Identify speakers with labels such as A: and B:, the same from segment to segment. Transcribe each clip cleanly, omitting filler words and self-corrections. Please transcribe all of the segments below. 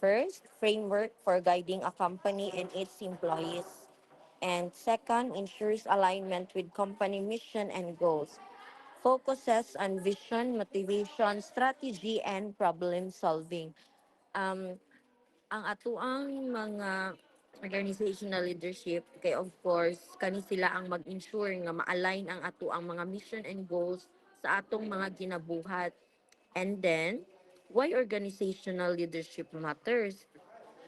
A: First, framework for guiding a company and its employees. And second, ensures alignment with company mission and goals. Focuses on vision, motivation, strategy, and problem solving. Um, ang atuang mga organizational leadership kay of course kani sila ang mag-ensure nga ma-align ang atuang mga mission and goals sa atong mga ginabuhat. And then, why organizational leadership matters?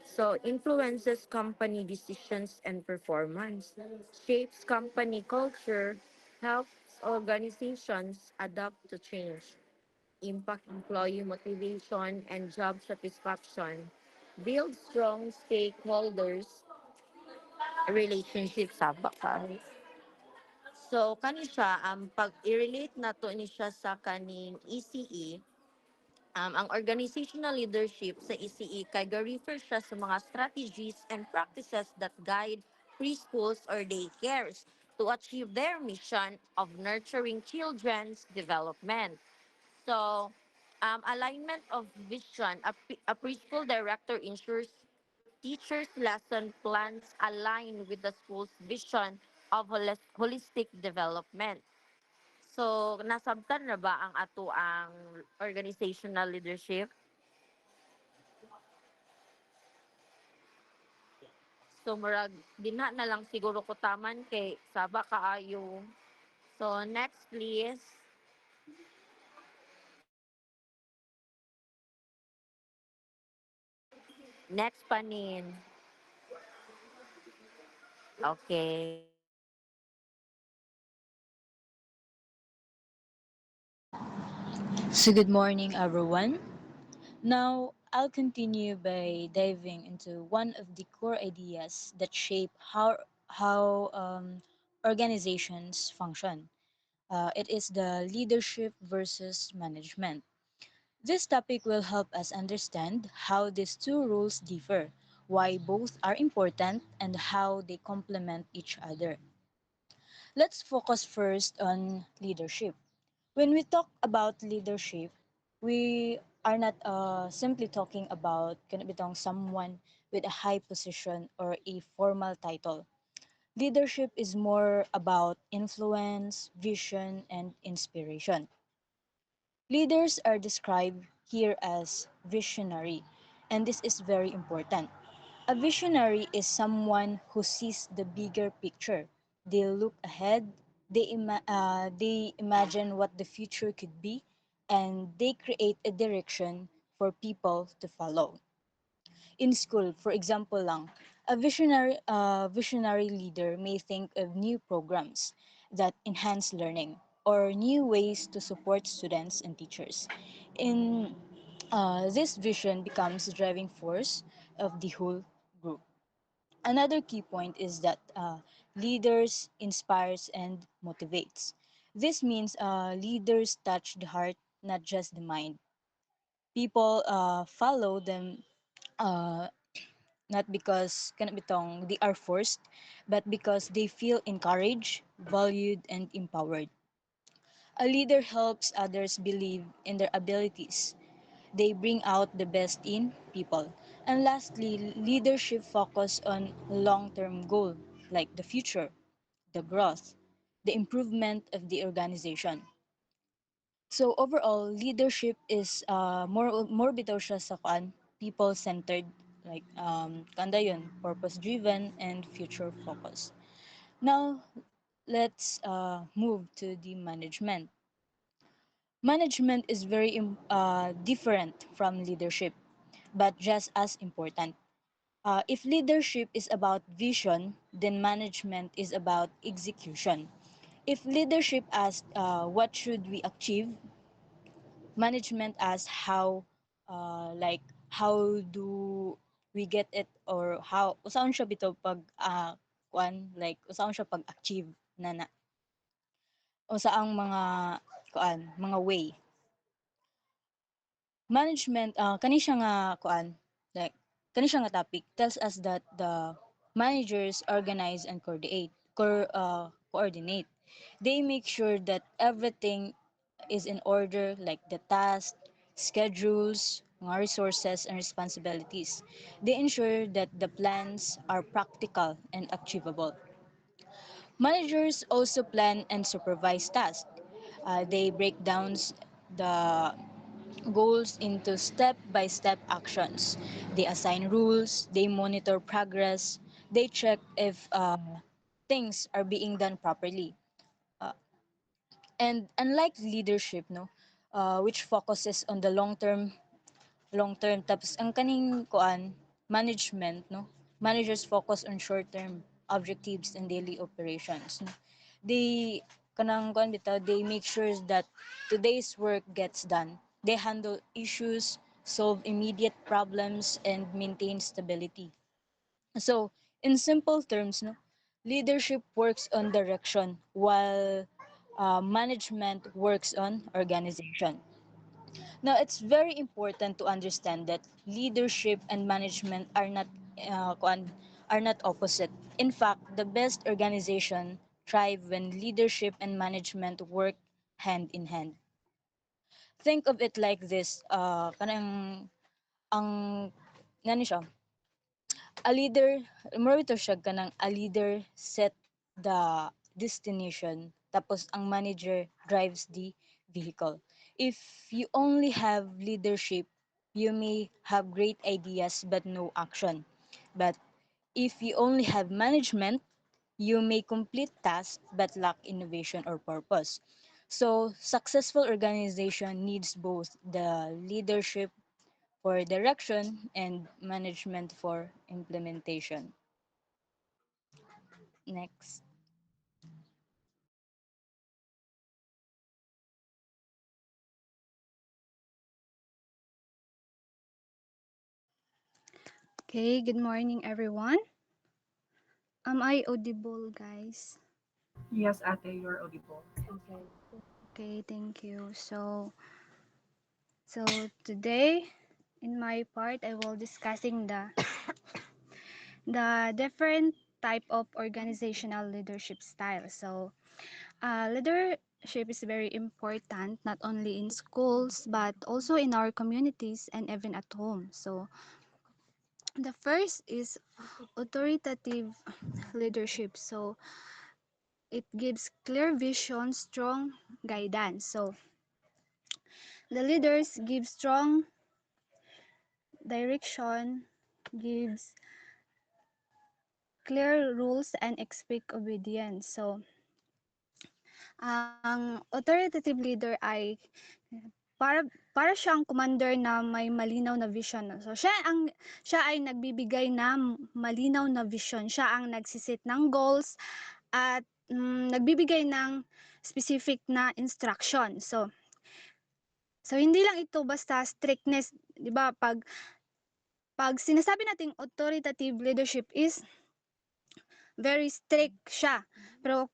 A: So, influences company decisions and performance, shapes company culture, helps organizations adapt to change, impact employee motivation and job satisfaction, build strong stakeholders relationships sa bakal. So, kani siya, pag i-relate na to ni siya sa kaning ECE, ang organizational leadership sa ECE kay refer siya sa mga strategies and practices that guide preschools or daycares to achieve their mission of nurturing children's development. So, alignment of vision, a preschool director ensures teachers' lesson plans align with the school's vision of holistic development. So, nasabtan na ba ang ato ang organizational leadership? So, murag, dinha na lang siguro ko taman kay saba kaayo. So, next please. Next panin. Okay.
B: So, good morning, everyone. Now, I'll continue by diving into one of the core ideas that shape how organizations function. It is the leadership versus management. This topic will help us understand how these two roles differ, why both are important, and how they complement each other. Let's focus first on leadership. When we talk about leadership, we are not simply talking about kanabitang someone with a high position or a formal title. Leadership is more about influence, vision, and inspiration. Leaders are described here as visionary, and this is very important. A visionary is someone who sees the bigger picture. They look ahead, they imagine what the future could be, and they create a direction for people to follow. In school, for example lang, a visionary leader may think of new programs that enhance learning or new ways to support students and teachers. In this vision becomes the driving force of the whole group. Another key point is that leaders inspires and motivates. This means leaders touch the heart, not just the mind. People follow them uh, not because kanabitong they are forced, but because they feel encouraged, valued, and empowered. A leader helps others believe in their abilities. They bring out the best in people. And lastly, leadership focus on long-term goal like the future, the growth, the improvement of the organization. So overall, leadership is more bitaw siya sa people centered like kanda yun, purpose driven and future focused. Now, let's move to the management. Management is very different from leadership, but just as important. If leadership is about vision, then management is about execution. If leadership asks what should we achieve, management asks how do we get it or how usaon siya bitaw pag kuan like usaon siya pag achieve na usaang mga way. Management kani siya nga kuan like kani siya nga topic tells us that the managers organize and coordinate. They make sure that everything is in order like the task, schedules, mga resources, and responsibilities. They ensure that the plans are practical and achievable. Managers also plan and supervise tasks. They break down the goals into step-by-step actions. They assign rules, they monitor progress, they check if things are being done properly. Uh, and unlike leadership, no, which focuses on the long term, tapos ang kaning kuan management, no, managers focus on short term objectives and daily operations, no. They kanang kuan bitaw, they make sure that today's work gets done. They handle issues, solve immediate problems, and maintain stability. So in simple terms, no, leadership works on direction while management works on organization. Now, it's very important to understand that leadership and management are not opposite. In fact, the best organization thrive when leadership and management work hand in hand. Think of it like this, kanang ang nani siya, a leader, more ito siya kanang a leader set the destination, tapos ang manager drives the vehicle. If you only have leadership, you may have great ideas but no action. But if you only have management, you may complete tasks but lack innovation or purpose. So, successful organization needs both the leadership for direction and management for implementation. Next.
C: Okay, good morning everyone. Am I audible, guys?
D: Yes, ate, you're audible.
C: Okay, thank you. So today in my part I will discussing the different type of organizational leadership style. So, leadership is very important not only in schools but also in our communities and even at home. So, the first is authoritative leadership. So, it gives clear vision, strong guidance. So the leaders give strong direction, gives clear rules and expect obedience. So ang authoritative leader ay para para siyang commander na may malinaw na vision. So siya ay nagbibigay ng malinaw na vision. Siya ang nagsiset ng goals at nagbibigay ng specific na instruction. So hindi lang ito basta strictness, 'di ba? Pag sinasabi nating authoritative leadership is very strict siya. Pero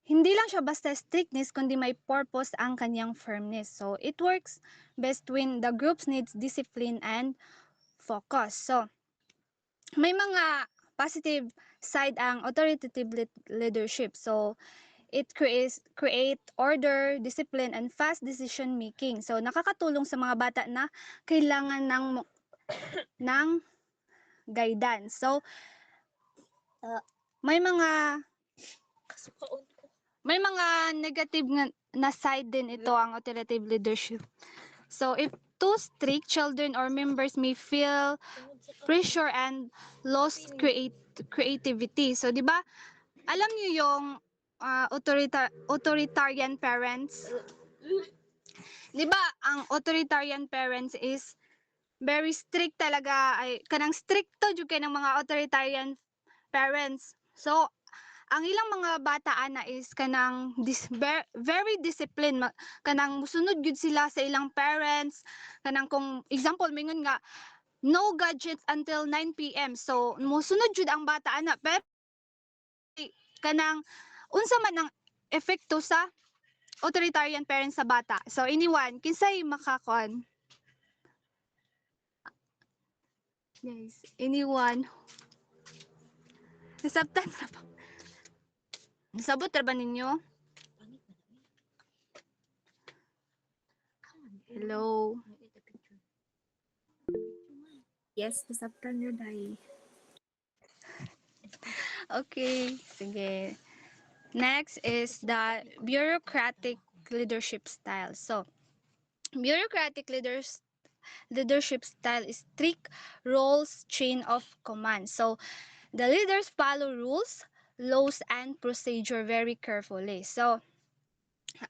C: hindi lang siya basta strictness kundi may purpose ang kanyang firmness. So it works best when the groups needs discipline and focus. So may mga positive side ang authoritative leadership. So it create order, discipline, and fast decision making. So nakakatulong sa mga bata na kailangan ng guidance. So may mga negative na side din ito ang authoritative leadership. So if too strict, children or members may feel pressure and lost creativity. So 'di ba? Alam niyo yung authoritarian parents? 'Di ba ang authoritarian parents is very strict talaga, ay kanang stricto jud kay ng mga authoritarian parents. So ang ilang mga bata ana is kanang very disciplined, kanang musunod gud sila sa ilang parents, kanang kung example mingon nga no gadgets until 9 p.m. So musunod jud ang bata ana, pero kanang unsa man ang epekto sa authoritarian parents sa bata. So anyone kinsay makakon? Guys, anyone? Nasabtan na ba? Nasabot ra ba ninyo? Hello?
E: Yes, nasabtan nyo dahil.
C: Okay, sige. Next is the bureaucratic leadership style. So, bureaucratic leadership style is strict roles chain of command. So, the leaders follow rules, laws, and procedure very carefully. So,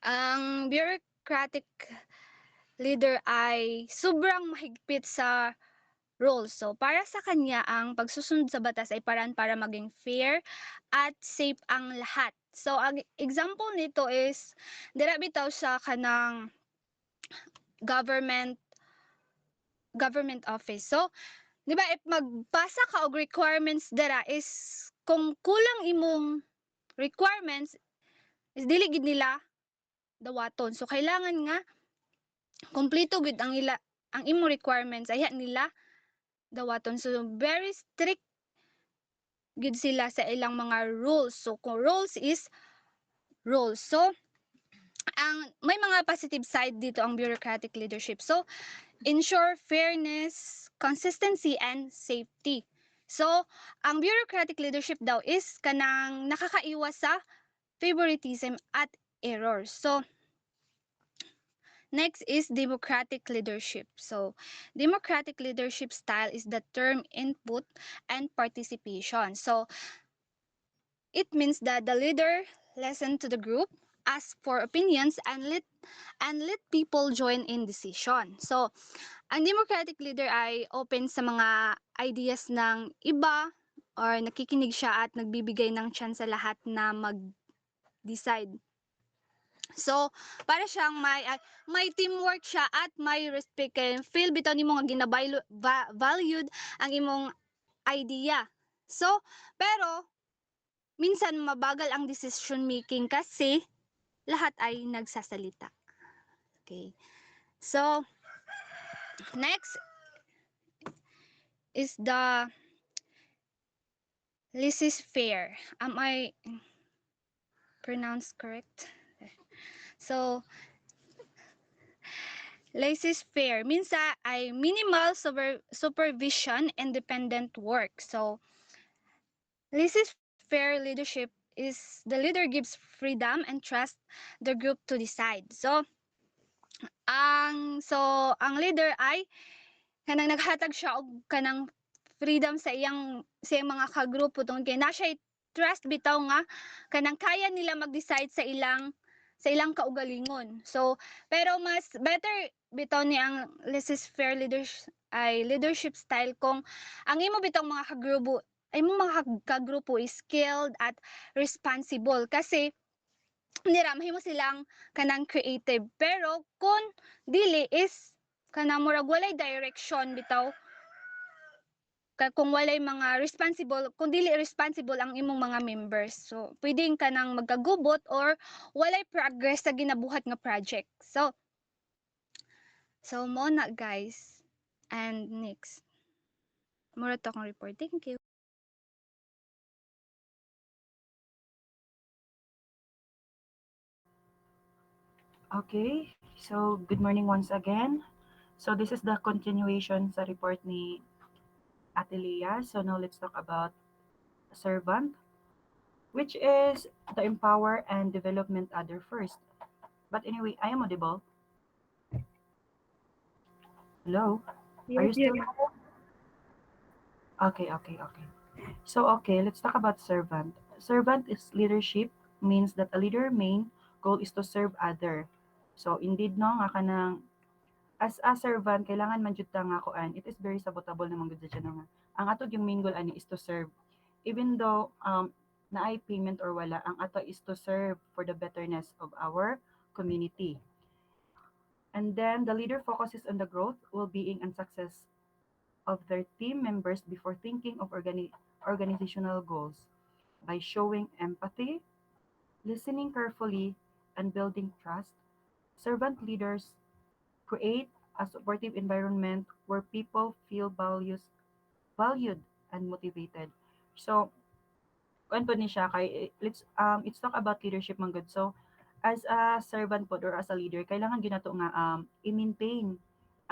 C: ang bureaucratic leader ay sobrang mahigpit sa rules. So, para sa kanya, ang pagsusunod sa batas ay paraan para maging fair at safe ang lahat. So, ang example nito is, dira bitaw sa kanang government office. So, di ba, if magpasa ka og requirements dira is, kung kulang imong requirements, is dili gid nila dawaton. So, kailangan nga, kompleto gid ang imong requirements, ay nila dawaton. So, very strict gid sila sa ilang mga rules. So, kung rules is rules. So, may mga positive side dito ang bureaucratic leadership. So, ensure fairness, consistency, and safety. So, ang bureaucratic leadership daw is kanang nakakaiwas sa favoritism at errors. So, next is democratic leadership. So, democratic leadership style is the term input and participation. So, it means that the leader listen to the group, ask for opinions, and let people join in decision. So, ang democratic leader ay open sa mga ideas ng iba, or nakikinig siya at nagbibigay ng chance sa lahat na mag-decide. So, para siyang may teamwork siya at may respect, kay feel bitaw nimo nga valued ang imong idea. So, pero minsan mabagal ang decision making kasi lahat ay nagsasalita. Okay. So, next is the laissez-faire. Am I pronounced correct? So, laissez-faire means ay minimal supervision, independent work. So, laissez-faire leadership is the leader gives freedom and trust the group to decide. So, ang leader ay kanang naghatag siya og kanang freedom sa iyang mga kagrupo tungod kay na siya trust bitaw nga kanang kaya nila mag-decide sa ilang kaugalingon. So, pero mas better bitaw ni ang laissez-faire leadership style kung ang imo bitong mga kagrupo is skilled at responsible, kasi nira mahimo silang kanang creative. Pero kung dili is kanang murag walay direction bitaw, kung walay mga kung dili responsible ang imong mga members. So, pwedeng ka nang magkagubot or walay progress sa ginabuhat nga project. So mo na guys. And next. Mura to akong report. Thank you.
D: Okay, so good morning once again. So this is the continuation sa report ni Ate Leah. So now let's talk about servant, which is the empower and development other first. But anyway, I am audible. Hello? Are you still? Okay. So, okay, let's talk about servant. Servant is leadership, means that a leader main goal is to serve other. So, indeed, no, nga kanang, as a servant, kailangan man jud ta nga kuan, it is very sabotable naman gud siya no nga. Ang ato yung main goal ani is to serve. Even though naay payment or wala, ang ato is to serve for the betterness of our community. And then the leader focuses on the growth, well-being, and success of their team members before thinking of organizational goals. By showing empathy, listening carefully, and building trust, servant leaders create a supportive environment where people feel valued and motivated. So, kuan po ni siya kay let's talk about leadership man good. So, as a servant po or as a leader, kailangan gyud nato nga i-maintain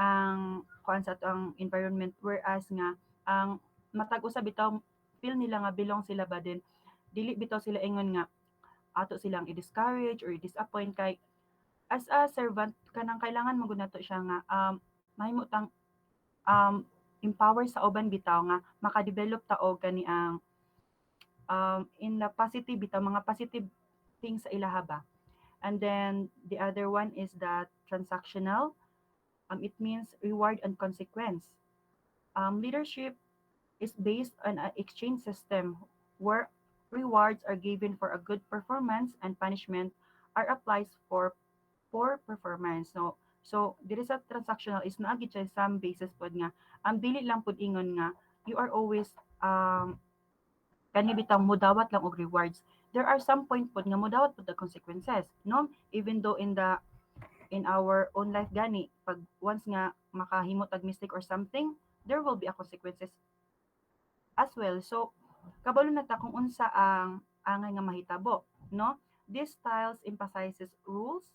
D: ang kuan sa ang environment, whereas nga ang matag usa bitaw feel nila nga belong sila ba din, dili bitaw sila ingon nga ato silang i-discourage or i-disappoint. Kay as a servant kanang kailangan mo gud nato siya nga mahimutang empower sa uban bitaw nga maka-develop ta og kani ang in the positive bitaw mga positive things sa ilaha ba. And then the other one is that transactional. It means reward and consequence. Leadership is based on an exchange system where rewards are given for a good performance and punishment are applied for poor performance. So diri sa transactional is naagi siya some basis pod nga ang dili lang pod ingon nga you are always kani bitang mudawat lang og rewards. There are some point pod nga mudawat pod the consequences, no? Even though in our own life gani pag once nga makahimo tag mistake or something, there will be a consequences as well. So kabalo na ta kung unsa ang angay nga mahitabo, no? These styles emphasizes rules,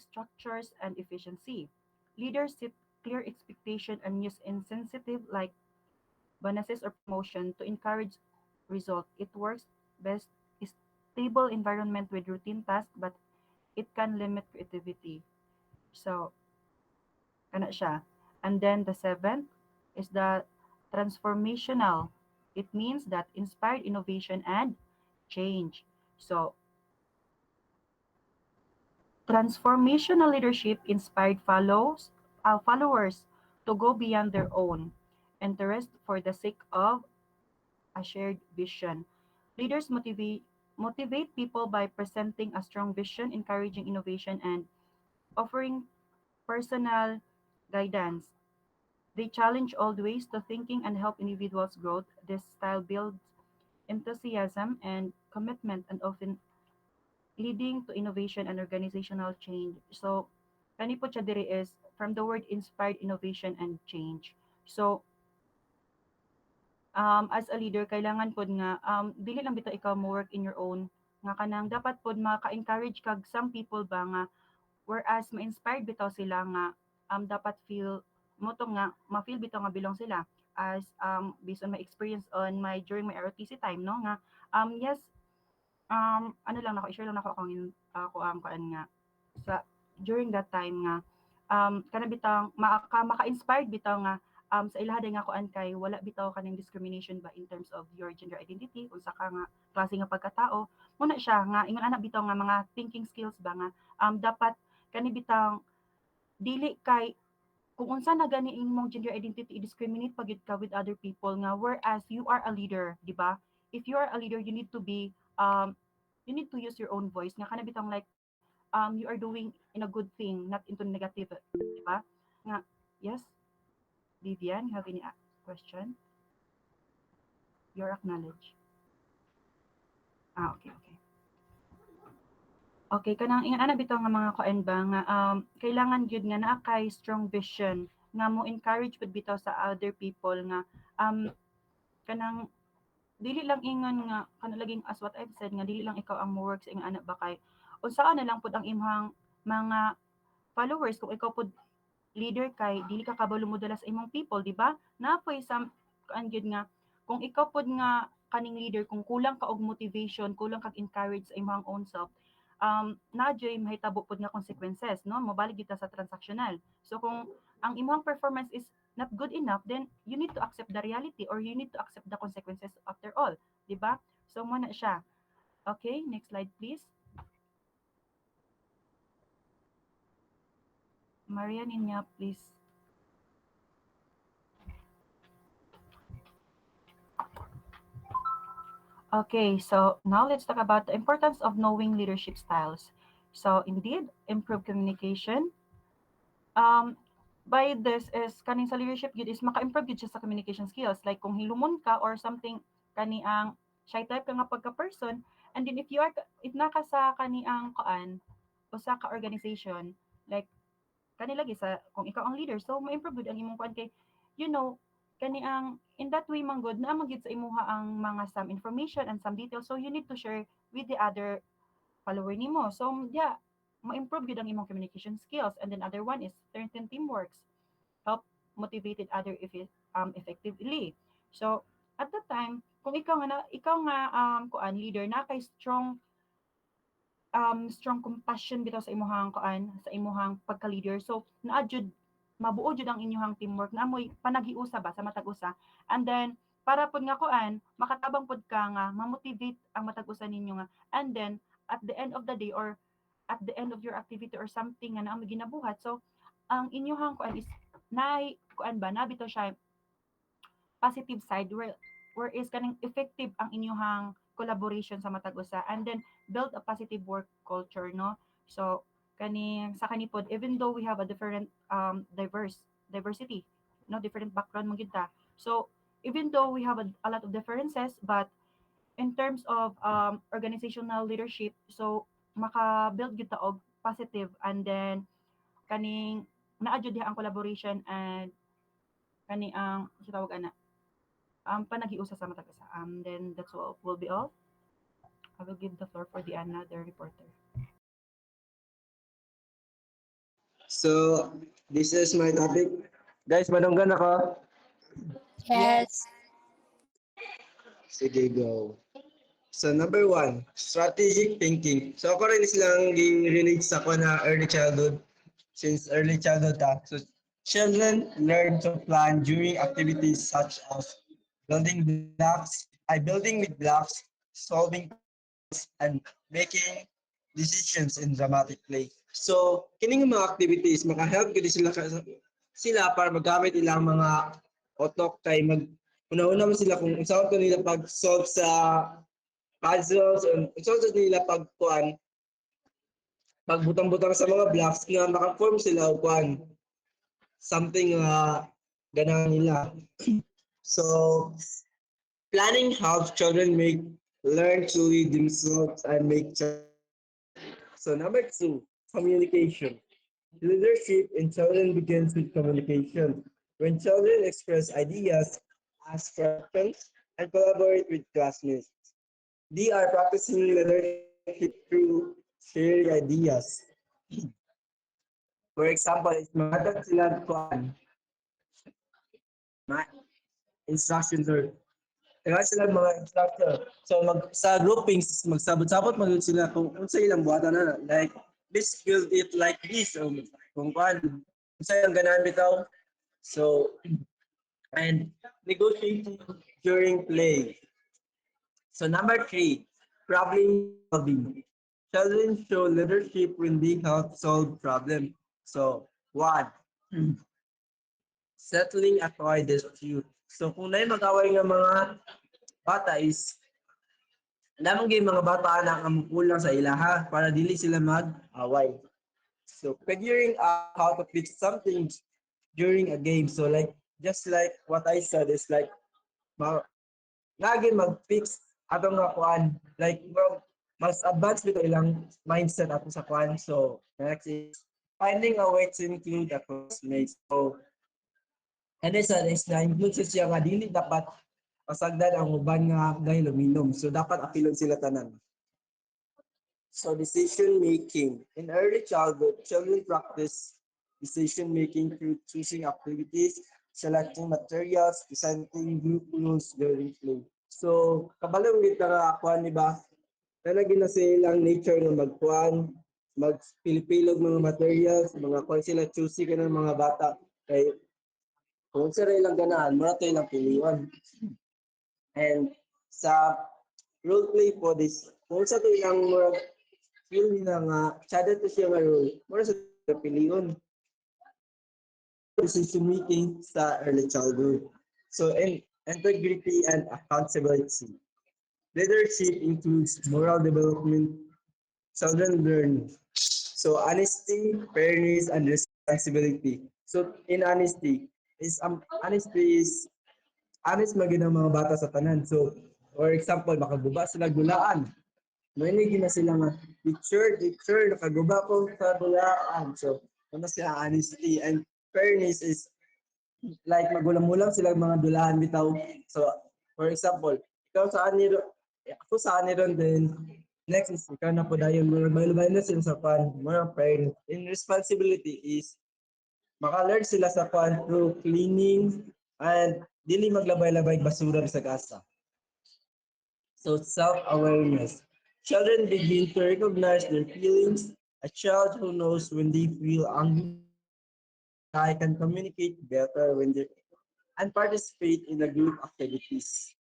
D: structures, and efficiency. Leaders set clear expectation and use insensitive like bonuses or promotion to encourage result. It works best is stable environment with routine tasks, but it can limit creativity. So, kana siya. And then the seventh is the transformational. It means that inspired innovation and change. So, transformational leadership inspired followers to go beyond their own interest for the sake of a shared vision. Leaders motivate people by presenting a strong vision, encouraging innovation, and offering personal guidance. They challenge old ways to thinking and help individuals grow. This style builds enthusiasm and commitment and often leading to innovation and organizational change. So, kani po siya diri is from the word inspired innovation and change. So, as a leader, kailangan pod nga, dili lang bitaw ikaw mo work in your own, nga kanang dapat pod maka-encourage kag some people ba nga, whereas ma-inspired bitaw sila nga, dapat feel, mo to nga, ma-feel bitaw nga belong sila, as based on my experience on my during my ROTC time, no, nga, yes, ano lang nako, i-share lang nako ako ang kuan nga, sa, during that time nga, kana bitaw, maka-inspired bitaw nga, sa ilaha nga kuan kay wala bitaw kaning discrimination ba in terms of your gender identity unsa ka nga klase nga pagkatao muna siya nga ingon ana bitaw nga mga thinking skills ba nga dapat kani bitaw dili kay kung unsa na gani imong gender identity i-discriminate pagid ka with other people nga whereas you are a leader di ba if you are a leader you need to be you need to use your own voice nga kana bitaw like you are doing in a good thing not into negative di ba nga yes Vivian, you have any question? You're acknowledged. Okay, okay. Okay, kanang ingon ana bitaw nga mga kuan ba nga kailangan gyud nga naa kay strong vision nga mo encourage pud bitaw sa other people nga kanang dili lang ingon nga kana laging as what I've said nga dili lang ikaw ang mo work sa imong anak ba kay unsa na lang pud ang imong mga followers kung ikaw pud leader kay dili ka kabalo modala sa imong people di ba napoy some kuan gyud nga kung ikaw pod nga kaning leader kung kulang ka og motivation kulang kag encourage sa imong own self na joy mahitabo pod nga consequences no mobalik kita sa transactional so kung ang imong performance is not good enough then you need to accept the reality or you need to accept the consequences after all di ba so mo na siya okay next slide please Maria Nina, please. Okay, so now let's talk about the importance of knowing leadership styles. So indeed, improve communication. By this is kaning sa leadership gid is maka-improve gid siya sa communication skills. Like kung hilumon ka or something kani ang shy type ka nga pagka-person, and then if naka sa kani ang kaan usa ka organization like kani lagi sa kung ikaw ang leader so ma-improve gud ang imong kuan kay you know kani ang in that way man gud naa man gid sa imuha ang mga some information and some details so you need to share with the other follower nimo so yeah ma-improve gud ang imong communication skills and then other one is strengthen teamworks help motivated other effectively. So at that time, kung ikaw nga kuan leader na kay strong compassion bitaw sa imuhang kuan sa imuhang pagka-leader. So naa jud mabuo jud ang inyong teamwork na amoy panaghiusa ba sa matag usa. And then para pud nga kuan makatabang pud ka nga ma-motivate ang matag usa ninyo nga. And then at the end of the day or at the end of your activity or something nga naa mo ginabuhat. So ang inyong kuan is nay kuan ba na bitaw siya positive side where is kaning effective ang inyong collaboration sa matag usa, and then build a positive work culture, no? So kani sa kanipod, even though we have a different diversity, no, different background mo kita. So even though we have a lot of differences, but in terms of organizational leadership, so maka-build kita og positive, and then kaning naa jud diha ang collaboration and kani ang sa tawag ana panaghiusa sa matag usa. Then that's all will be all. I will give the floor for the another reporter.
F: So, this is my topic. Guys, madunggan ako.
A: Yes.
F: Sige, go. So, number one, strategic thinking. So, ako rin silang relate sa ko na early childhood. Since early childhood, so children learn to plan during activities such as building with blocks, solving and making decisions in dramatic play. So, kining mga activities, maka-help gid sila para magamit ilang mga otok kay una-una mo sila kung unsa ko nila pag-solve sa puzzles o unsa nila pagbutang-butang sa mga blocks nga maka-form sila og something ganahan nila. So, planning helps children learn to lead themselves and make choices. So number two, communication. Leadership in children begins with communication. When children express ideas, ask questions, and collaborate with classmates, they are practicing leadership through sharing ideas. For example, is magatag sila instructions or kaya sila mga instructor. So sa groupings, magsabot-sabot mag sila kung unsa ilang buhatan na. Like, let's build it like this. Kung unsa ilang ganahan bitaw. So, and negotiating during play. So number three, problem solving. Children show leadership when they help solve problem. So, one, settling a toy dispute. So kung na mag-away nga mga bata is lamang gyud mga bata na ang kulang sa ilaha para dili sila mag-away. So figuring out how to fix something during a game. So like just like what I said is like lagi mag-fix atong nga kuan. Like mas advanced bito ilang mindset ato sa kuan. So next is finding a way to include the classmates. So and then sa next na include siya nga dili dapat pasagdan ang uban nga gay luminom. So dapat apilon sila tanan. So decision making. In early childhood, children practice decision making through choosing activities, selecting materials, presenting group rules during play. So kabalo gid nga kuan ni ba? Talagi na silang nature nga magkuan, magpilipilog mga materials, mga kuan sila choosy ka ng mga bata kay kung sila ilang ganahan, mura tayo lang piliwan. And sa role play po this, kung sa ito ilang feel nila nga, sada to siya nga role, mura sa piliwan. Decision making sa early childhood. So, integrity and accountability. Leadership includes moral development, children learn. So, honesty, fairness, and responsibility. So, in honesty is honest magid ang mga bata sa tanan. So, for example, makaguba sila gulaan. May na sila nga, teacher, nakaguba ko sa gulaan. So, ano siya honesty and fairness is like magulang-ulang sila mga dulahan bitaw. So, for example, ikaw sa ani ako sa ani ron din next is ikaw na po dayon mga bail na sila sa pan mga fairness. In responsibility is Maka-learn sila sa kwan through cleaning and dili maglabay-labay basura sa casa. So self-awareness. Children begin to recognize their feelings. A child who knows when they feel angry I can communicate better when they and participate in the group activities.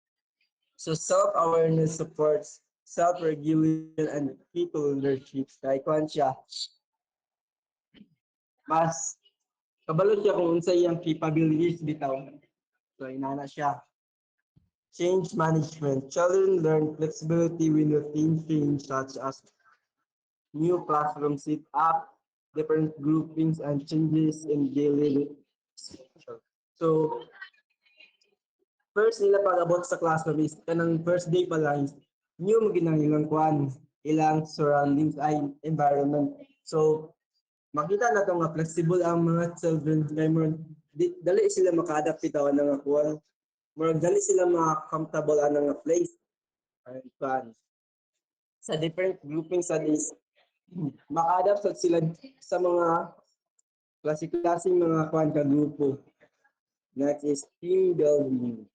F: So self-awareness supports self-regulation and people leadership. Kaya kwan siya, mas kabalo siya kung unsa iyang capabilities bitaw. So inana siya. Change management. Children learn flexibility when routine change such as new classroom setup, different groupings, and changes in daily schedule. So, first nila pag-abot sa classroom is kanang first day pa lang, new mo ginang ilang kwan, ilang surroundings ay environment. So, makita na to nga flexible ang mga children kay mo dali sila maka-adapt bitaw nga kwan. Murag dali sila maka-comfortable ang nga place and kwan. Sa different groupings sa is maka-adapt sila sa mga klase-klaseng mga kwan ka grupo. Next is team building.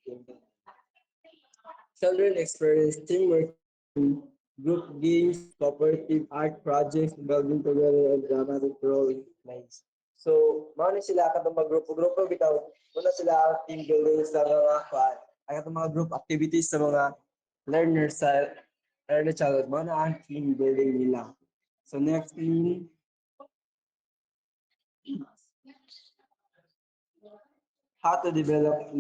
F: Children experience teamwork in group games, cooperative art projects, building together, and dramatic role plays. So, mao ni sila katong mag-grupo-grupo bitaw. Una sila ang team building sa mga ay katong mga group activities sa mga learners sa early childhood. Mao na ang team building nila. So, next thing, how to develop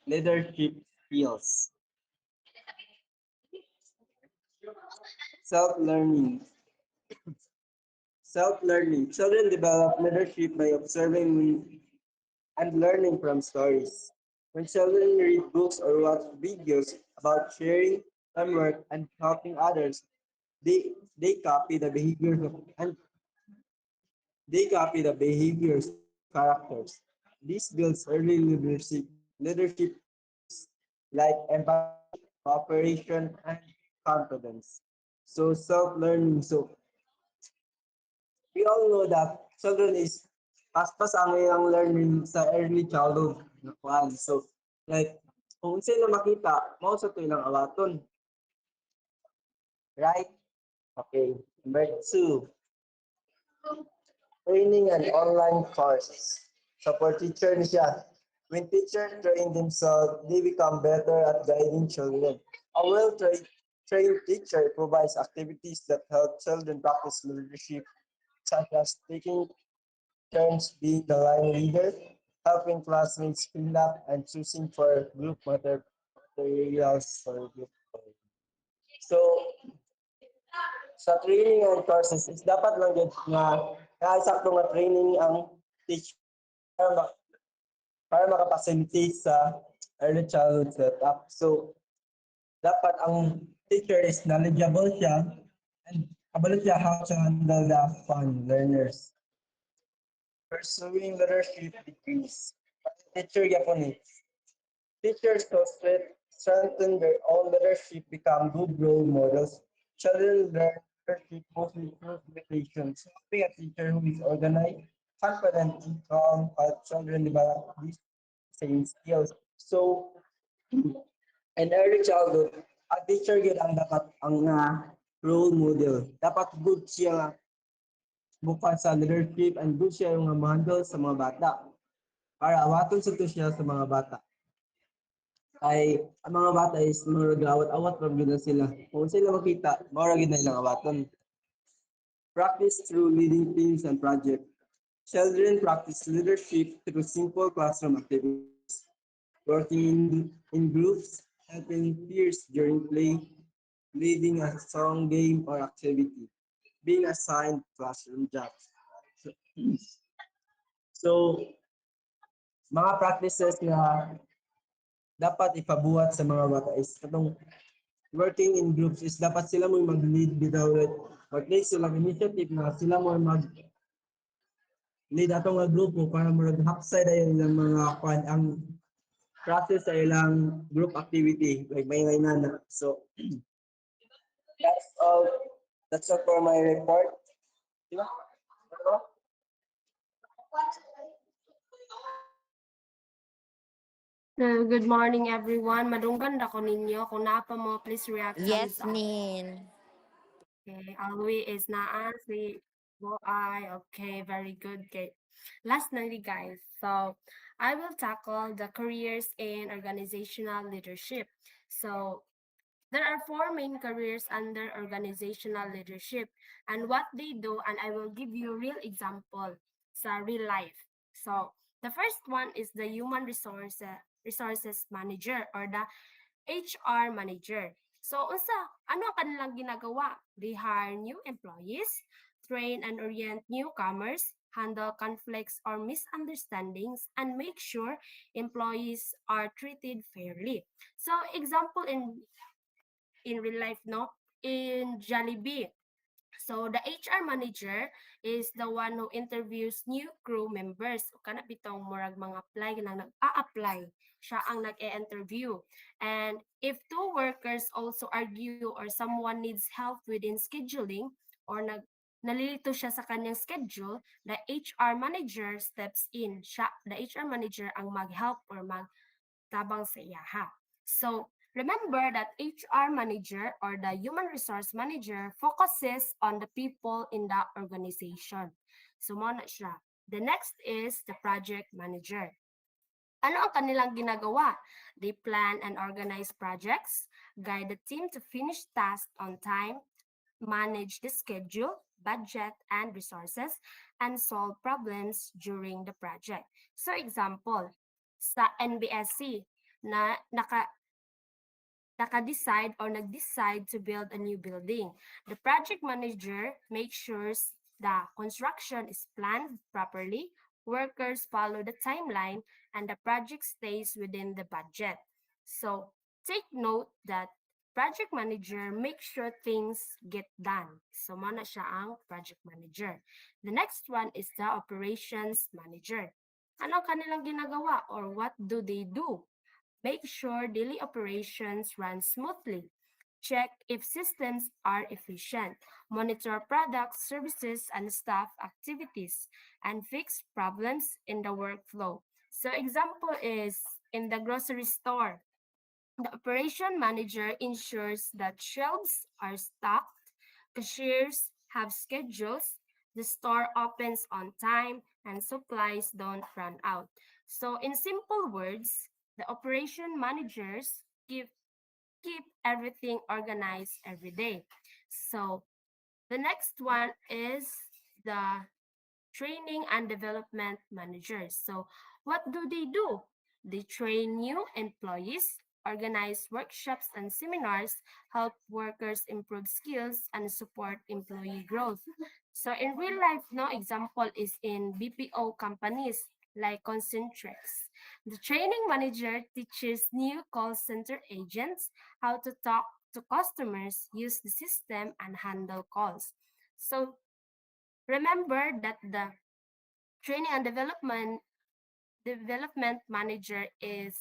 F: leadership skills. Self-learning. Self-learning. Children develop leadership by observing and learning from stories. When children read books or watch videos about sharing, teamwork, and helping others, they copy the behaviors of, and they copy the behaviors of characters. This builds early leadership like empathy, cooperation, and confidence. So self-learning. So we all know that children is paspas ang ilang learning sa early childhood. So, like, kung sino makita, mao sa to ilang awaton. Right? Okay. Number 2, training and online courses. So, for teacher ni siya, when teachers train themselves, they become better at guiding children. A well-trained teacher provides activities that help children practice leadership, such as taking turns being the line leader, helping classmates clean up, and choosing for group materials for group work. So, sa training and courses, is dapat lang yun nga sakto nga training ang teacher para, para makapacilitate sa early childhood setup. So, dapat ang teacher is knowledgeable siya and kabalo siya how to handle the fun learners. Pursuing leadership degrees. Teacher yapon ni. Teachers who strengthen their own leadership become good role models. Children learn leadership mostly through imitations. Being a teacher who is organized, confident, and calm, help children develop these same skills. So, in early childhood, a teacher gid ang dapat ang role model. Dapat good siya bukan sa leadership and good siya yung handle sa mga bata. Para awaton sa to siya sa mga bata. Ay ang mga bata is mga awat-awat from na sila. Kung sila makita, mara gid na ilang awaton. Practice through leading teams and projects. Children practice leadership through simple classroom activities, working in groups, helping peers during play, leading a song game or activity, being assigned classroom jobs. So, so mga practices na dapat ipabuhat sa mga bata is katong working in groups is dapat sila mo mag-lead without mag-take silang initiative na sila mo mag-lead ato nga grupo para mag-hapsay dayon ilang mga ang process sa ilang group activity like may na. So that's all that's all for my report. Diba?
E: Good morning everyone. Madunggan ako ninyo. Kung naa pa mo, please react
A: Yes,
E: thumbs up.
A: Nin.
E: Okay, Alwi is naa si Boai. Okay, very good. Okay. Last na guys. So, I will tackle the careers in organizational leadership. So, there are four main careers under organizational leadership and what they do, and I will give you real example sa real life. So, the first one is the human resources manager or the HR manager. So, unsa, ano ang kanilang ginagawa? They hire new employees, train and orient newcomers, handle conflicts or misunderstandings, and make sure employees are treated fairly. So, example in real life, no? In Jollibee. So the HR manager is the one who interviews new crew members. O kana bitong murag mga apply nang nag-a-apply. Siya ang nag-e-interview. And if two workers also argue or someone needs help within scheduling or nalilito siya sa kanyang schedule, the HR manager steps in. The HR manager ang mag-help or tabang sa iyaha. So, remember that HR manager or the human resource manager focuses on the people in the organization. So, mo na siya. The next is the project manager. Ano ang kanilang ginagawa? They plan and organize projects, guide the team to finish tasks on time, manage the schedule, budget, and resources, and solve problems during the project. So example, sa NBSC na naka-decide or nag-decide to build a new building. The project manager makes sure the construction is planned properly, workers follow the timeline, and the project stays within the budget. So take note that project manager makes sure things get done. So mana siya ang project manager. The next one is the operations manager. Ano kanilang ginagawa or what do they do? Make sure daily operations run smoothly. Check if systems are efficient. Monitor products, services, and staff activities, and fix problems in the workflow. So example is in the grocery store. The operation manager ensures that shelves are stocked, cashiers have schedules, the store opens on time, and supplies don't run out. So, in simple words, the operation managers keep everything organized every day. So, the next one is the training and development managers. So, what do? They train new employees, organize workshops and seminars, help workers improve skills, and support employee growth. So, in real life, no example is in BPO companies like Concentrix. The training manager teaches new call center agents how to talk to customers, use the system, and handle calls. So, remember that the training and development manager is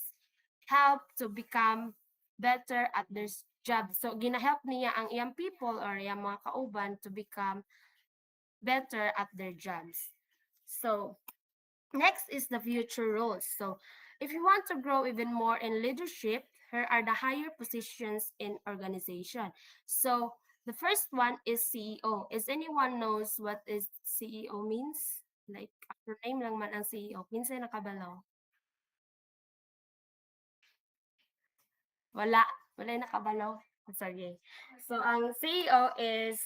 E: help to become better at their job. So gina-help niya ang iyang people or iyang mga kauban to become better at their jobs. So next is the future roles. So if you want to grow even more in leadership, here are the higher positions in organization. So the first one is CEO. Is anyone knows what is CEO means? Like acronym lang man ang CEO. Kinsay nakabalaw? Wala. Wala yung nakabalaw. Sorry. So ang CEO is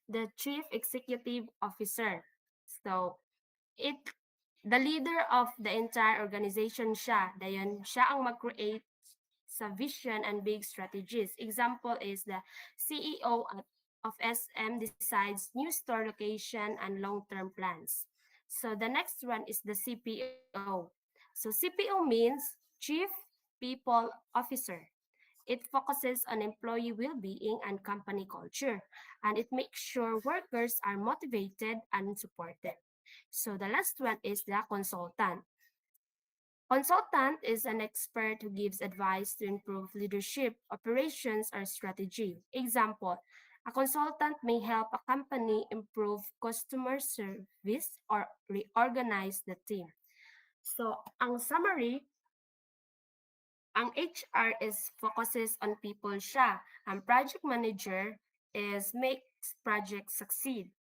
E: the Chief Executive Officer. So it the leader of the entire organization siya. Dayon siya ang mag-create sa vision and big strategies. Example is the CEO of SM decides new store location and long-term plans. So the next one is the CPO. So CPO means Chief People Officer. It focuses on employee well-being and company culture, and it makes sure workers are motivated and supported. So the last one is the consultant. Consultant is an expert who gives advice to improve leadership, operations, or strategy. Example, a consultant may help a company improve customer service or reorganize the team. So, ang summary Ang HR is focuses on people siya. Ang project manager is makes project succeed.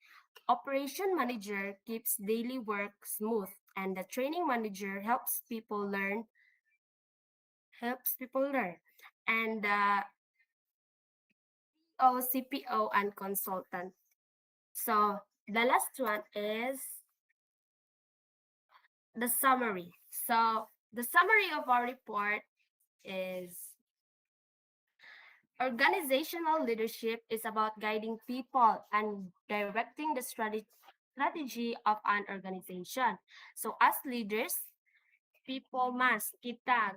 E: Operation manager keeps daily work smooth, and the training manager helps people learn. And the CPO and consultant. So the last one is the summary. So the summary of our report is organizational leadership is about guiding people and directing the strategy of an organization. So as leaders, people must kita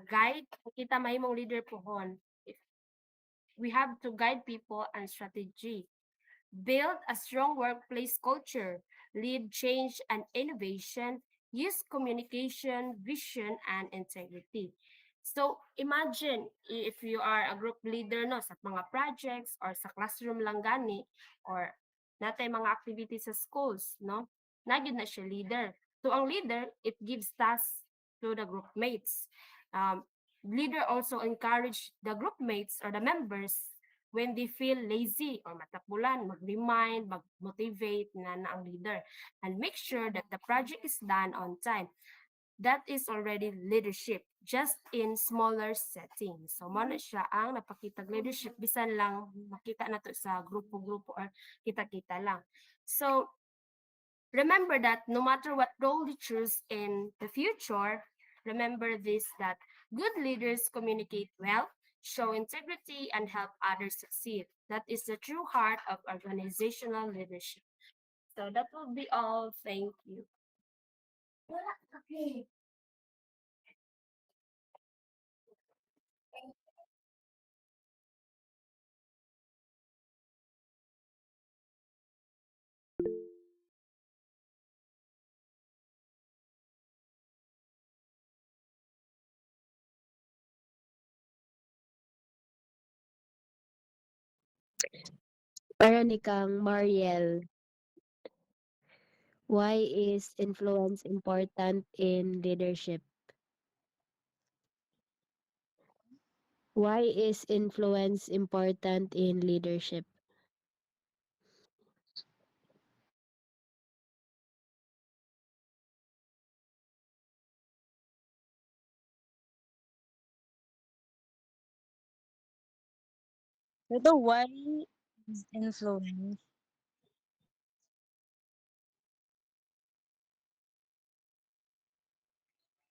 E: mahimong leader pohon. We have to guide people and strategy. Build a strong workplace culture, lead change and innovation, use communication, vision, and integrity. So imagine if you are a group leader no sa mga projects or sa classroom lang gani or natay mga activities sa schools no nagyud na siya leader. So ang leader it gives tasks to the group mates. Leader also encourage the group mates or the members when they feel lazy or matapulan, mag-remind, mag-motivate na ang leader, and make sure that the project is done on time. That is already leadership, just in smaller settings. So, mo na siya ang napakitag leadership, bisan lang makita na to sa grupo-grupo or kita-kita lang. So, remember that no matter what role you choose in the future, remember this that good leaders communicate well, show integrity, and help others succeed. That is the true heart of organizational leadership. So that will be all. Thank you.
G: Para ni kang Mariel, why is influence important in leadership? Why is influence important in leadership?
B: So why is influence?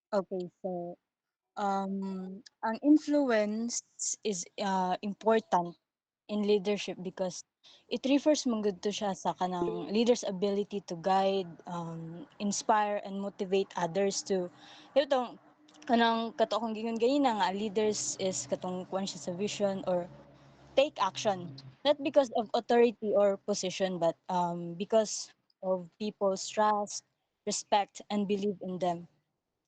B: Okay, so ang influence is important in leadership because it refers man gud to siya sa kanang leader's ability to guide, inspire and motivate others to ito kanang kato akong gingon ganina nga leaders is katong kuan siya sa vision or take action not because of authority or position but because of people's trust, respect and belief in them.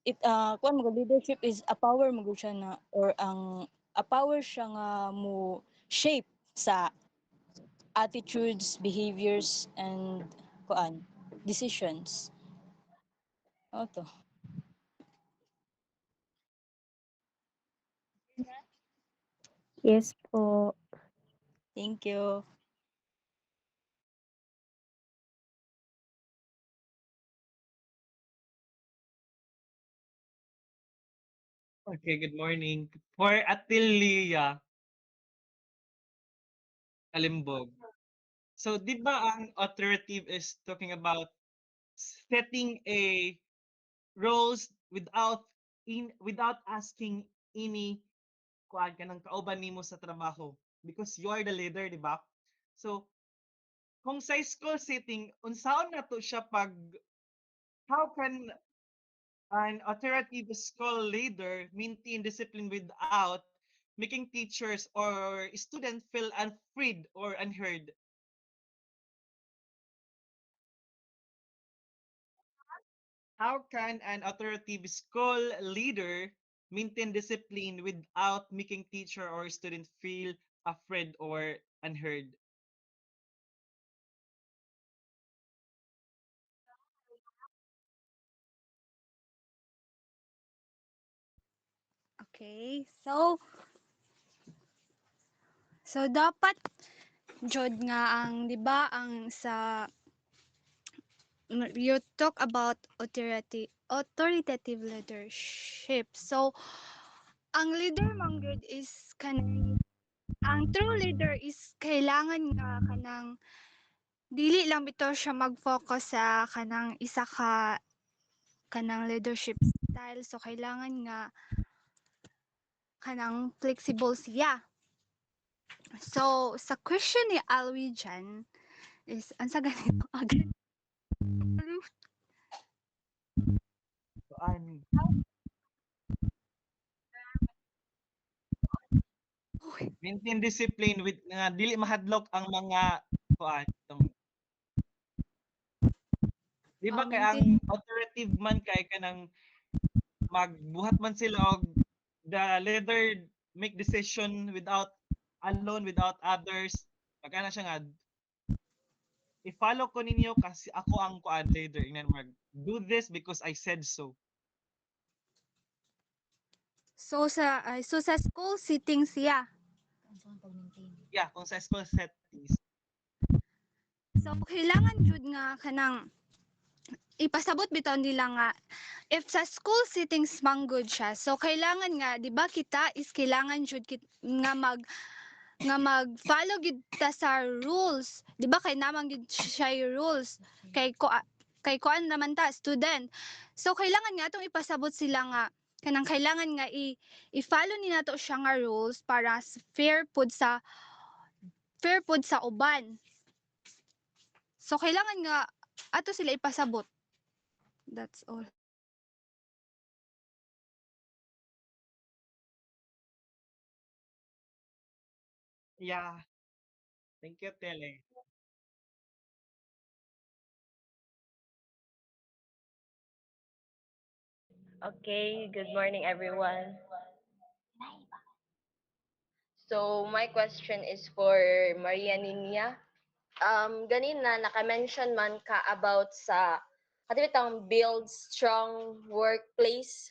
B: It kuan mo leadership is a power mo gud siya na or ang a power siya nga mo shape sa attitudes, behaviors and kuan decisions. Oto.
G: Yes po.
B: Thank you.
H: Okay, good morning. For Atilia Kalimbog. So, di ba ang authoritative is talking about setting a roles without asking any kuan ka ng kauban nimo sa trabaho because you are the leader, di ba? So, kung sa school setting, unsaon na to siya pag how can an authoritative school leader maintain discipline without making teachers or students feel unfreed or unheard? How can an authoritative school leader maintain discipline without making teacher or student feel afraid or unheard?
C: Okay. So dapat jud nga ang 'di ba ang sa you talk about authoritative leadership. So ang leader man gyud is ang true leader is kailangan nga kanang dili lang bitaw siya mag-focus sa kanang isa ka kanang leadership style. So kailangan nga kanang flexible siya. So sa question ni Alwi dyan is ang sa ganito agad.
H: Kuan. Maintain discipline with nga dili mahadlok ang mga kuan tong di ba kay ang authoritative man kay kanang magbuhat man sila og the leader make decision without alone without others pagana siya nga i-follow ko ninyo kasi ako ang kuan leader ingnan mag do this because I said so.
C: So sa school sitting siya.
H: Yeah, kung sa school settings.
C: So kailangan jud nga kanang ipasabot bitaw nila nga if sa school settings man good siya. So kailangan nga 'di ba kita is kailangan jud nga mag-follow gid ta sa rules. 'Di ba kay naman gid siya yung rules. Kay kuan naman ta student. So kailangan nga atong ipasabot sila nga kanang kailangan nga i-follow ni nato siya nga rules para fair pud sa uban. So kailangan nga ato sila ipasabot. That's all.
H: Yeah. Thank you, Tele.
I: Okay, good morning everyone. So my question is for Maria Ninia. Ganina naka-mention man ka about sa katibitang build strong workplace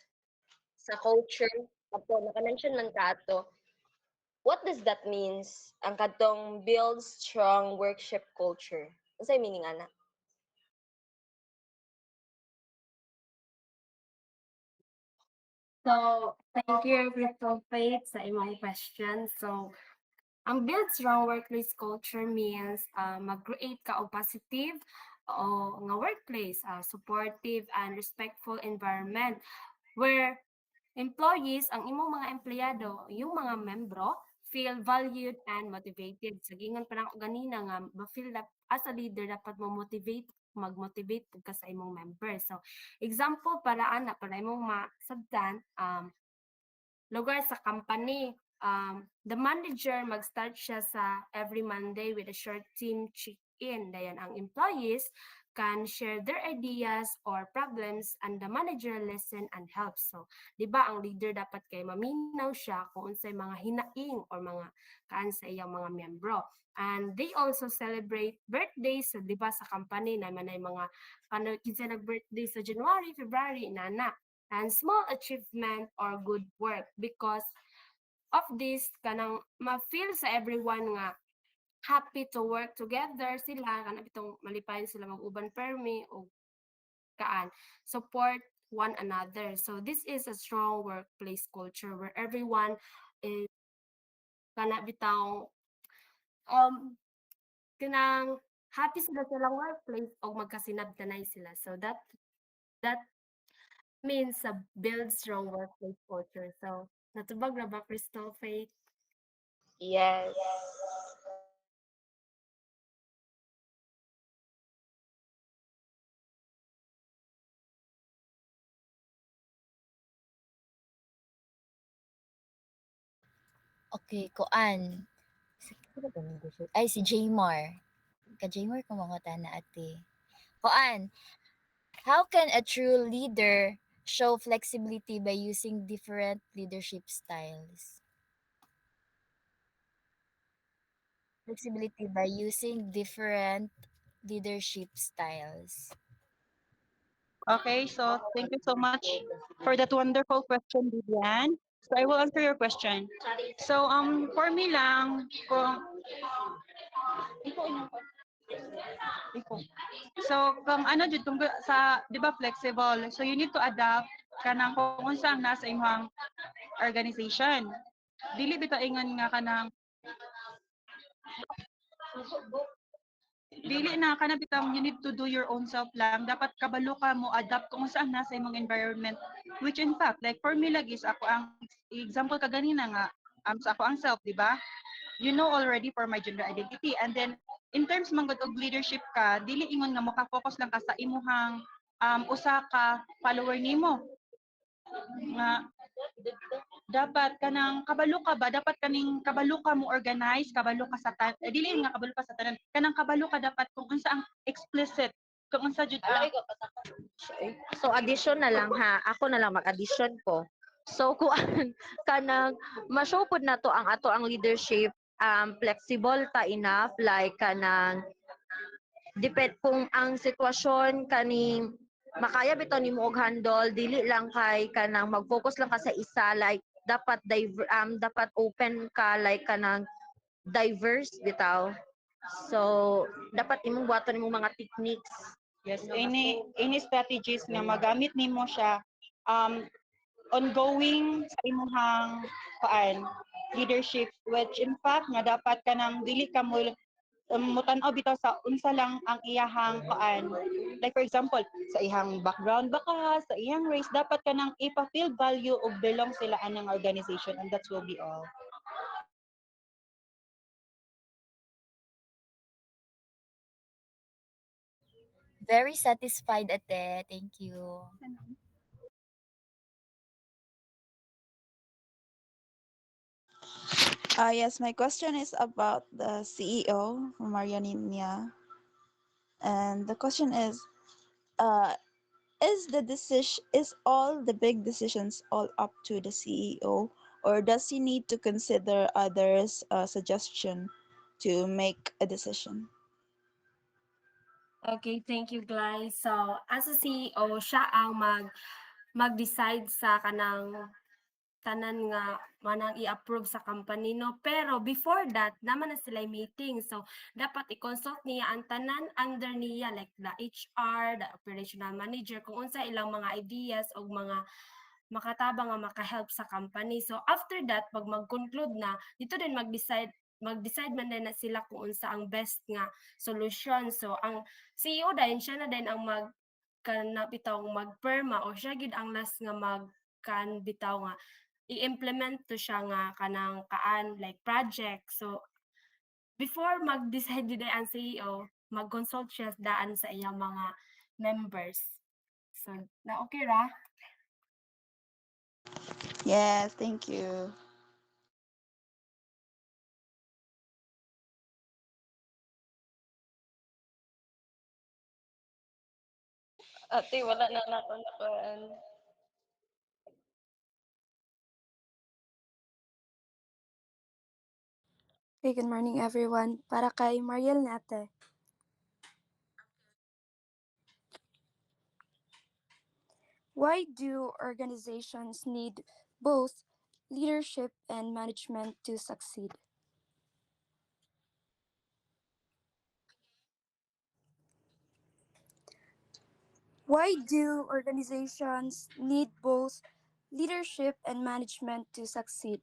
I: sa culture. Ato naka-mention man ka ato. What does that means? Ang katong build strong workshop culture. Unsay meaning ana?
E: So, thank you, Crystal Faith, sa imong question. So, ang build strong workplace culture means mag-create ka og positive o nga workplace, supportive and respectful environment where employees, ang imong mga empleyado, yung mga membro, feel valued and motivated. Sagingan pa lang ganina nga, ma-feel as a leader, dapat mag-motivate ka sa imong members. So, example para ana, para imong masabtan, lugar sa company, the manager mag-start siya sa every Monday with a short team check-in. Dayan ang employees can share their ideas or problems and the manager listen and help. So, di ba ang leader dapat kay maminaw siya kung unsay mga hinaing or mga kaan sa iyang mga miyembro. And they also celebrate birthdays, so, di ba sa company na manay mga kinsa nag-birthday sa January, February, inana. And small achievement or good work because of this kanang ma-feel sa everyone nga happy to work together sila kana bitong malipayon sila mag-uban permi o kaan support one another. So this is a strong workplace culture where everyone is kana bitaw kanang happy sila sa lang workplace o magkasinabtanay sila. So that means a build strong workplace culture. So natubag na ba, Crystal Faith?
I: Yes.
J: Okay, kuan. Ay, si Jaymar. Ka-Jaymar ko mga tana ate. Kuan, how can a true leader show flexibility by using different leadership styles? Flexibility by using different leadership styles.
D: Okay, so thank you so much for that wonderful question, Vivian.
K: So I will answer your question. So for me lang, kung ikaw. So kung ano jud kung sa 'di ba flexible, so you need to adapt kanang kung unsa ang nasa imong organization. Dili bitaw ingon nga kanang dili na kana bitaw you need to do your own self lang. Dapat kabalo ka mo adapt kung unsa ang nasa imong environment, which in fact like for me lagi is ako ang example ka ganina nga sa ako ang self, di ba? You know already for my gender identity, and then in terms man gud og leadership ka, dili ingon nga mo ka focus lang ka sa imuhang usa ka follower nimo nga dapat kanang kabalo ka ba, dapat kaning kabalo ka mo organize, kabalo ka sa dili nga kabalo ka sa tanan, kanang kabalo ka dapat kung unsa ang explicit, kung unsa jud ang
A: So addition na lang ha, ako na lang mag-addition ko. So kuan kanang ma-show pod na to ang ato ang leadership flexible ta enough like kanang depend kung ang sitwasyon kaning makaya bitaw nimo og handle dili lang kay kanang mag-focus lang ka sa isa like dapat open ka like kanang diverse bitaw. So dapat imong buhaton imong mga techniques.
K: yes, any strategies nga magamit nimo siya ongoing sa imong leadership, which in fact nga dapat kanang dili ka mo mutan-aw bitaw sa unsa lang ang iyahang like for example sa iyang background baka sa iyang race, dapat kanang ipa-feel value og belong sila anang organization, and that will be all.
J: Very satisfied, Ate. Thank you.
L: Yes, my question is about the CEO, Maria Nina. And the question uh, is all the big decisions all up to the CEO, or does he need to consider others' suggestion to make a decision?
E: Okay, thank you guys. So, as a CEO, siya ang mag-decide sa kanang tanan nga manang i-approve sa company no, pero before that naman na sila meeting, so dapat i-consult niya ang tanan under niya like the HR, the operational manager kung unsa ilang mga ideas o mga makatabang nga maka-help sa company. So after that pag mag-conclude na dito din mag-decide man din na sila kung unsa ang best nga solution. So ang CEO din siya na din ang bitaw magperma o siya gid ang last nga bitaw nga i-implement to siya nga kanang like project. So before mag-decide jud ang CEO, mag-consult siya daan sa iyang mga members. So na okay ra?
L: Yes, thank you.
I: Ate, wala na nato nakuan.
M: Hey, good morning everyone. Para kay Mariel Nate. Why do organizations need both leadership and management to succeed? Why do organizations need both leadership and management to succeed?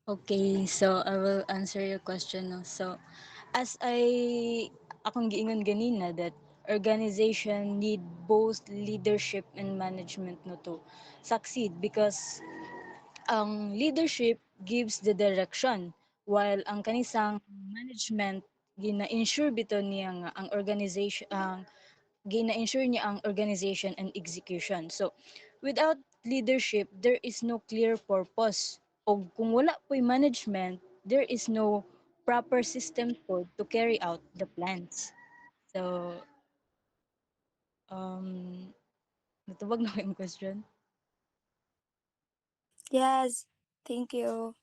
B: Okay, so I will answer your question. No? So, as akong giingon ganina that organization need both leadership and management no to succeed, because ang leadership gives the direction, while ang kanisang management gina-ensure bito niya nga ang organization gina-ensure niya ang organization and execution. So, without leadership, there is no clear purpose. O kung wala po'y management, there is no proper system to carry out the plans. So, natubag na ko yung question?
M: Yes, thank you.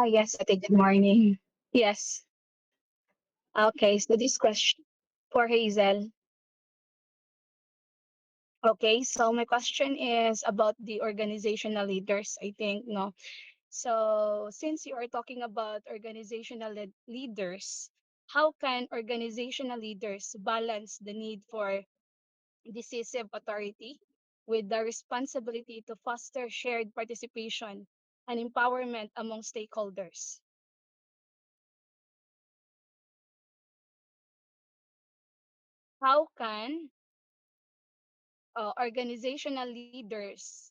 N: Yes, Ate, good morning. Yes. Okay, so this question for Hazel. Okay, so my question is about the organizational leaders, I think, no? So, since you are talking about organizational leaders, how can organizational leaders balance the need for decisive authority with the responsibility to foster shared participation and empowerment among stakeholders? How can organizational leaders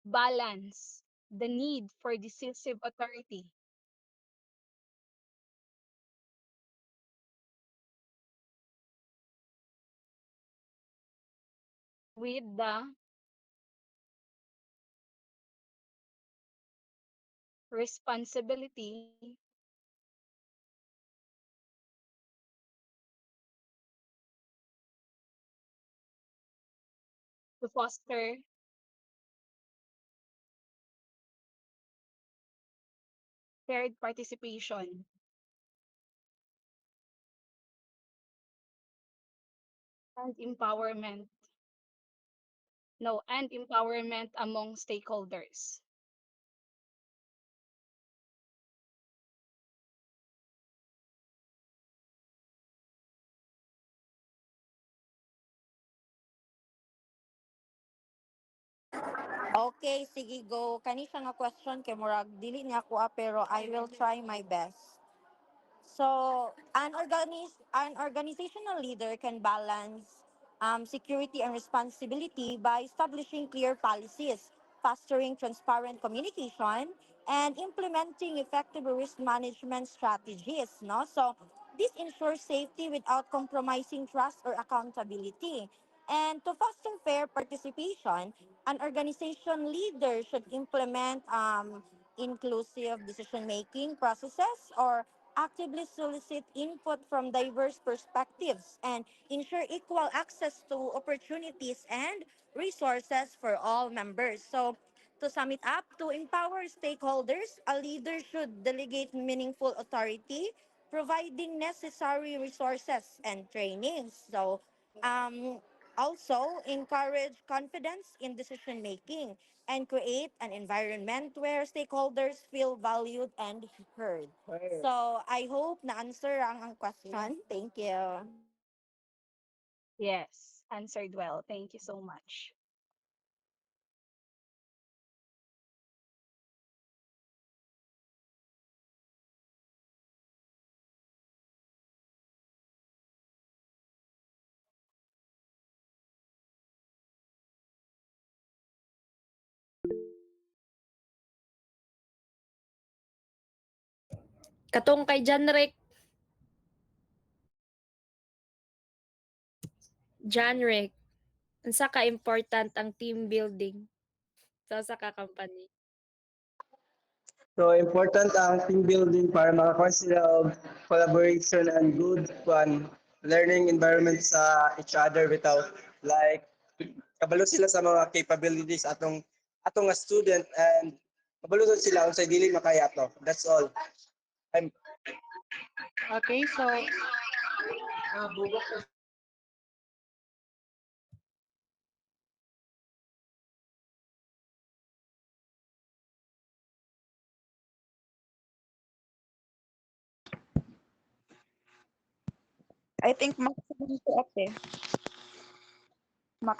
N: balance the need for decisive authority with the responsibility to foster shared participation and empowerment? No, and empowerment among stakeholders.
A: Okay, sige go. Kani siya nga question kay murag dili niya ako pero I will try my best. So, an organizational leader can balance security and responsibility by establishing clear policies, fostering transparent communication, and implementing effective risk management strategies. No, so this ensures safety without compromising trust or accountability. And to foster fair participation, an organization leader should implement inclusive decision making processes or actively solicit input from diverse perspectives and ensure equal access to opportunities and resources for all members. So, to sum it up, to empower stakeholders, a leader should delegate meaningful authority, providing necessary resources and trainings. So, um, also encourage confidence in decision making and create an environment where stakeholders feel valued and heard. So, I hope na answer ang question. Thank you.
N: Yes, answered well. Thank you so much.
G: Katong kay Janric, unsa ka important ang team building sa usa ka company?
F: So important ang team building para makakuha sila og collaboration and good learning environment sa each other without like kabalo sila sa mga capabilities atong nga student and kabalo sila unsay dili makaya to. That's all. I'm
K: Okay, so
L: I think maximum to ate.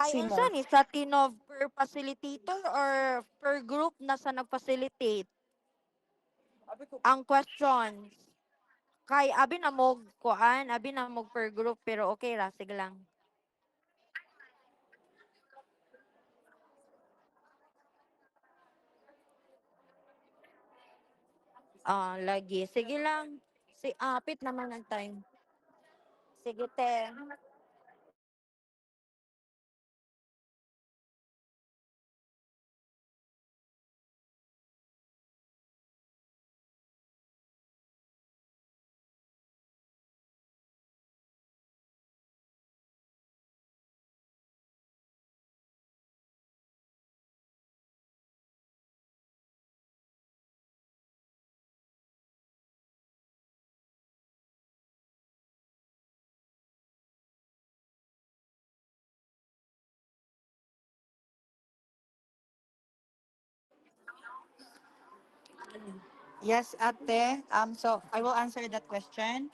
A: Ay, unsa
L: Maximum.
A: ni sa tinov per facilitator or per group na sa nag-facilitate? Ang question. Kay abi na mo kuan, abi na mo per group pero okay ra, sige lang. Lagi. Sige lang. Si apit naman ang time. Sige te.
O: Yes, ate. So I will answer that question.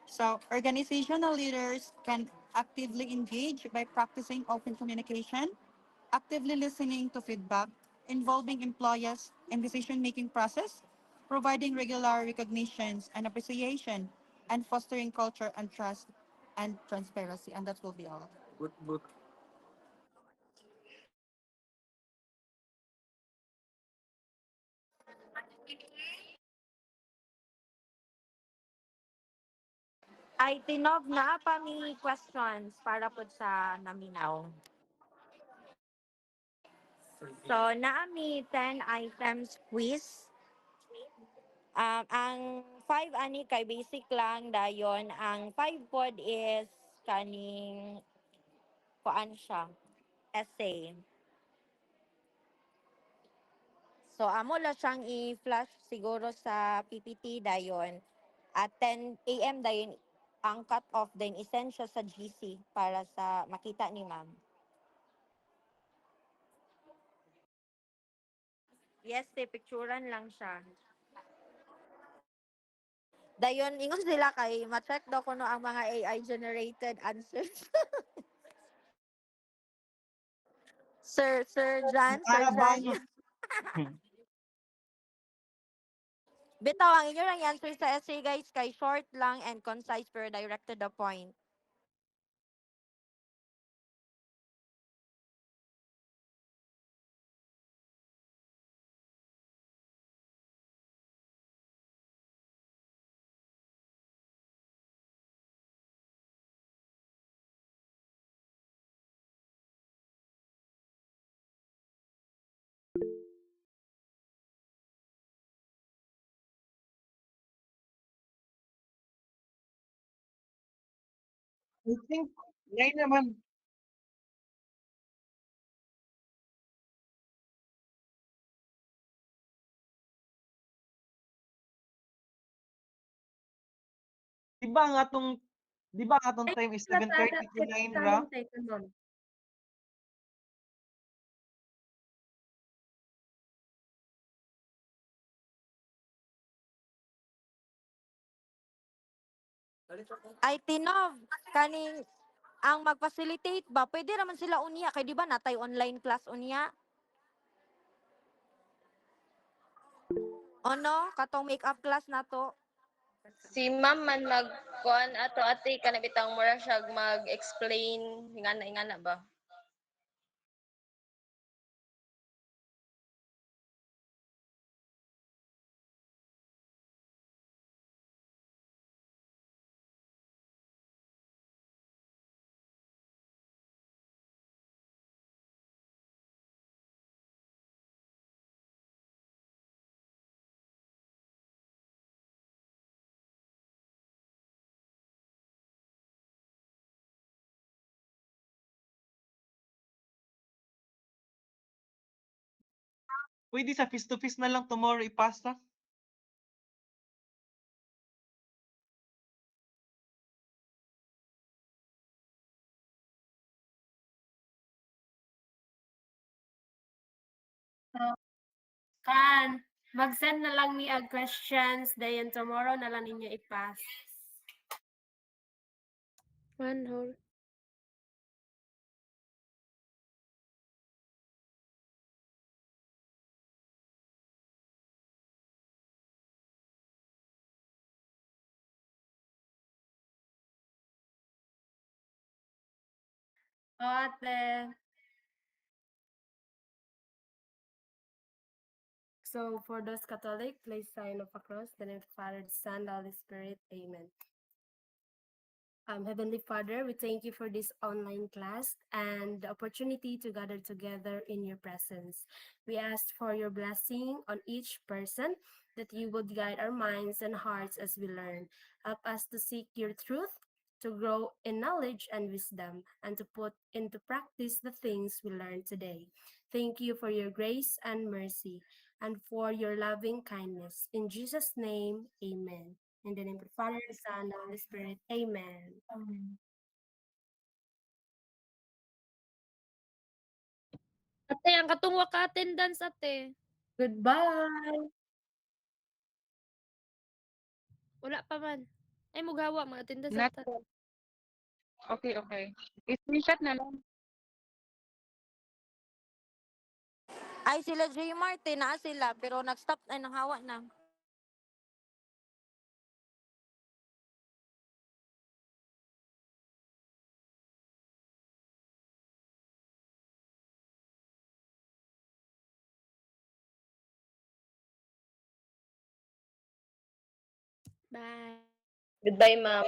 O: So organizational leaders can actively engage by practicing open communication, actively listening to feedback, involving employees in decision-making process, providing regular recognitions and appreciation, and fostering culture and trust and transparency. And that will be all.
A: Ay tinog na pa mi questions para po sa naminaw. So, naami 10 items quiz. Ang 5 ani kay basic lang dayon. Ang 5 pod is kaning kuan siya, essay. So, amo la siyang i-flash siguro sa PPT dayon. At 10 a.m. dayon ang cut-off din isend siya sa GC para sa makita ni ma'am. Yes, picturean lang siya. Dayon ingon sila kay ma-check daw kuno ang mga AI generated answers. Sir
H: Para
A: John.
H: bang
A: Bitaw ang inyo lang answer sa essay guys kay short lang and concise pero direct to the point.
H: I think ngayon naman, 'di ba ang atong 'di ba ang atong
E: Ay,
H: time is
E: Lazada,
H: 7:30 to 9 ra?
E: kanin tayo kanon.
A: Ay tinov kaning ang mag-facilitate ba pwede naman sila unya kay di ba natay online class unya. Ano katong makeup class nato.
I: Si ma'am man kuan ato ate kana bitang mura siya mag-explain ingana ba?
H: Puwede sa face to face na lang tomorrow ipasa.
E: So, kan mag-send na lang mi ag questions dayon tomorrow na lang ninyo i-pass.
G: 1 whole.
E: O ate. So for those Catholic, please sign of a cross. In the name of the Father, the Son, the Holy Spirit. Amen. Heavenly Father, we thank you for this online class and the opportunity to gather together in your presence. We ask for your blessing on each person, that you would guide our minds and hearts as we learn. Help us to seek your truth, to grow in knowledge and wisdom, and to put into practice the things we learned today. Thank you for your grace and mercy, and for your loving kindness. In Jesus' name, amen. In the name of the Father, the Son, and the Holy Spirit. Amen.
G: Ate, ang katong waka attendance ate.
E: Goodbye.
G: Wala pa man. Ay, mugawa, mga attendance
K: Not
G: ta.
K: yet. Okay, okay. I-screenshot na lang.
A: Ay, sila J. Martin, naa sila, pero nag-stop na, nanghawa na.
G: Bye.
I: Goodbye, ma'am.